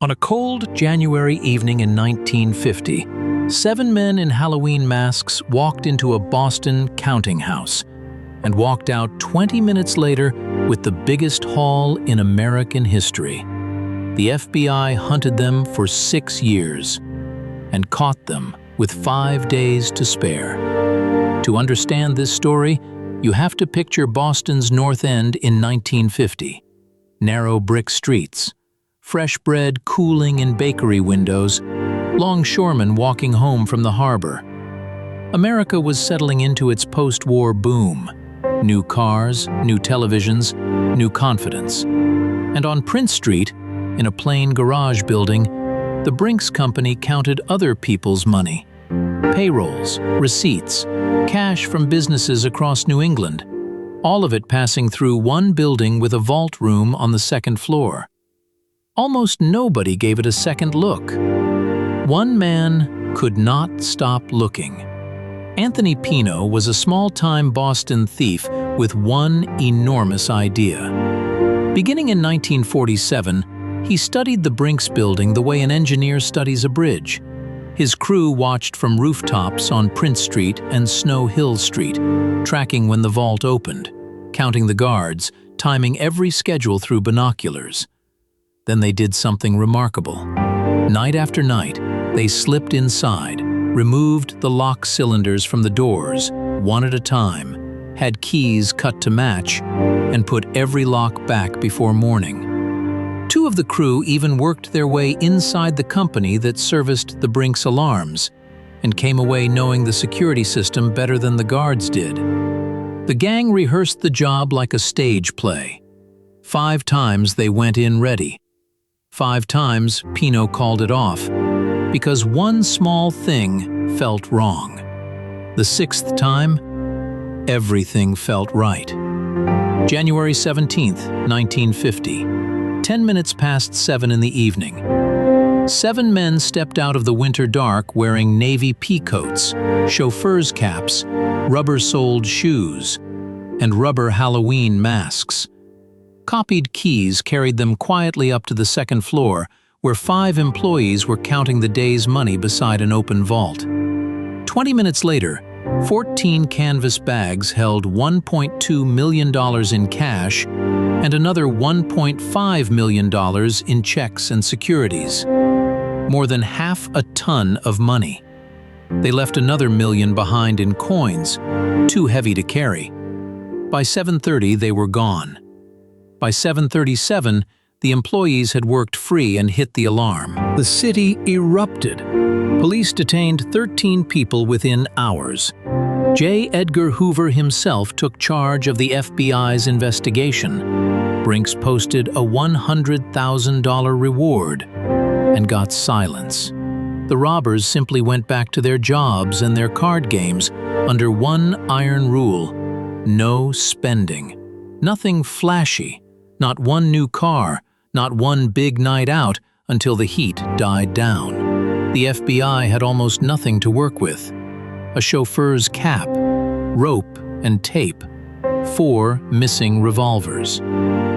On a cold January evening in 1950, 7 men in Halloween masks walked into a Boston counting house and walked out 20 minutes later with the biggest haul in American history. The FBI hunted them for 6 years and caught them with 5 days to spare. To understand this story, you have to picture Boston's North End in 1950. Narrow brick streets, fresh bread cooling in bakery windows, longshoremen walking home from the harbor. America was settling into its post-war boom. New cars, new televisions, new confidence. And on Prince Street, in a plain garage building, the Brinks company counted other people's money. Payrolls, receipts, cash from businesses across New England, all of it passing through one building with a vault room on the second floor. Almost nobody gave it a second look. One man could not stop looking. Anthony Pino was a small-time Boston thief with one enormous idea. Beginning in 1947, he studied the Brinks building the way an engineer studies a bridge. His crew watched from rooftops on Prince Street and Snow Hill Street, tracking when the vault opened, counting the guards, timing every schedule through binoculars. Then they did something remarkable. Night after night, they slipped inside, removed the lock cylinders from the doors, one at a time, had keys cut to match, and put every lock back before morning. 2 of the crew even worked their way inside the company that serviced the Brinks alarms, and came away knowing the security system better than the guards did. The gang rehearsed the job like a stage play. 5 times they went in ready. 5 times Pino called it off, because one small thing felt wrong. The 6th time, everything felt right. January 17th, 1950, 10 minutes past 7 in the evening. 7 men stepped out of the winter dark wearing navy pea coats, chauffeurs' caps, rubber-soled shoes, and rubber Halloween masks. Copied keys carried them quietly up to the second floor, where 5 employees were counting the day's money beside an open vault. 20 minutes later, 14 canvas bags held $1.2 million in cash and another $1.5 million in checks and securities. More than half a ton of money. They left another million behind in coins, too heavy to carry. By 7:30, they were gone. By 7:37, the employees had worked free and hit the alarm. The city erupted. Police detained 13 people within hours. J. Edgar Hoover himself took charge of the FBI's investigation. Brinks posted a $100,000 reward and got silence. The robbers simply went back to their jobs and their card games under one iron rule: no spending. Nothing flashy, not one new car, not one big night out until the heat died down. The FBI had almost nothing to work with. A chauffeur's cap, rope and tape, 4 missing revolvers.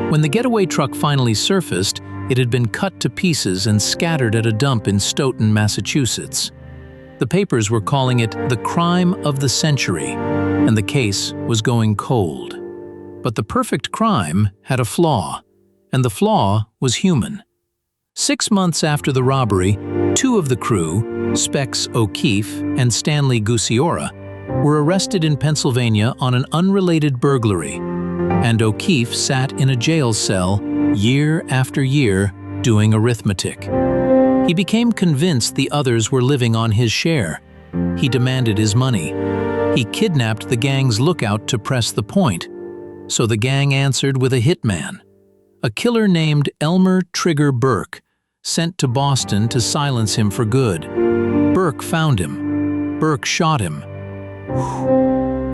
When the getaway truck finally surfaced, it had been cut to pieces and scattered at a dump in Stoughton, Massachusetts. The papers were calling it the crime of the century, and the case was going cold. But the perfect crime had a flaw, and the flaw was human. 6 months after the robbery, 2 of the crew, Specs O'Keefe and Stanley Gusiora, were arrested in Pennsylvania on an unrelated burglary, and O'Keefe sat in a jail cell year after year doing arithmetic. He became convinced the others were living on his share. He demanded his money. He kidnapped the gang's lookout to press the point, so the gang answered with a hitman, a killer named Elmer Trigger Burke, sent to Boston to silence him for good. Burke found him. Burke shot him.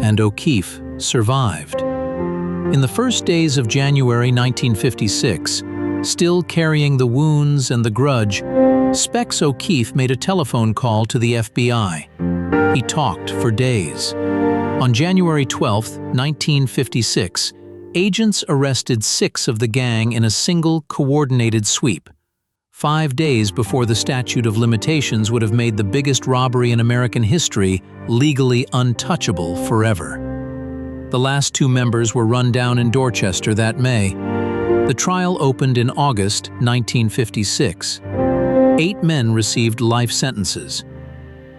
And O'Keefe survived. In the first days of January 1956, still carrying the wounds and the grudge, Specs O'Keefe made a telephone call to the FBI. He talked for days. On January 12, 1956, agents arrested 6 of the gang in a single coordinated sweep. 5 days before the statute of limitations would have made the biggest robbery in American history legally untouchable forever. The last 2 members were run down in Dorchester that May. The trial opened in August 1956. 8 men received life sentences.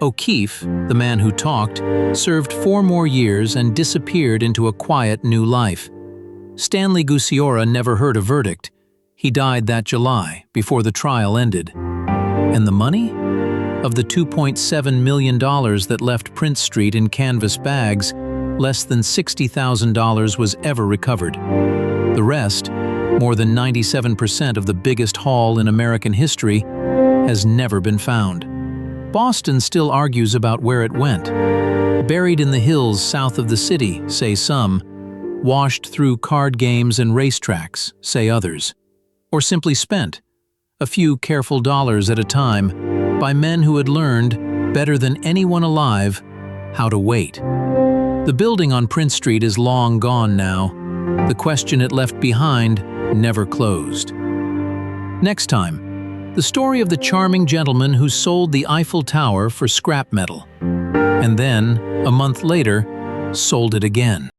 O'Keefe, the man who talked, served 4 more years and disappeared into a quiet new life. Stanley Gucciora never heard a verdict. He died that July, before the trial ended. And the money? Of the $2.7 million that left Prince Street in canvas bags, less than $60,000 was ever recovered. The rest, more than 97% of the biggest haul in American history, has never been found. Boston still argues about where it went. Buried in the hills south of the city, say some. Washed through card games and racetracks, say others. Or simply spent, a few careful dollars at a time, by men who had learned, better than anyone alive, how to wait. The building on Prince Street is long gone now. The question it left behind never closed. Next time, the story of the charming gentleman who sold the Eiffel Tower for scrap metal, and then, a month later, sold it again.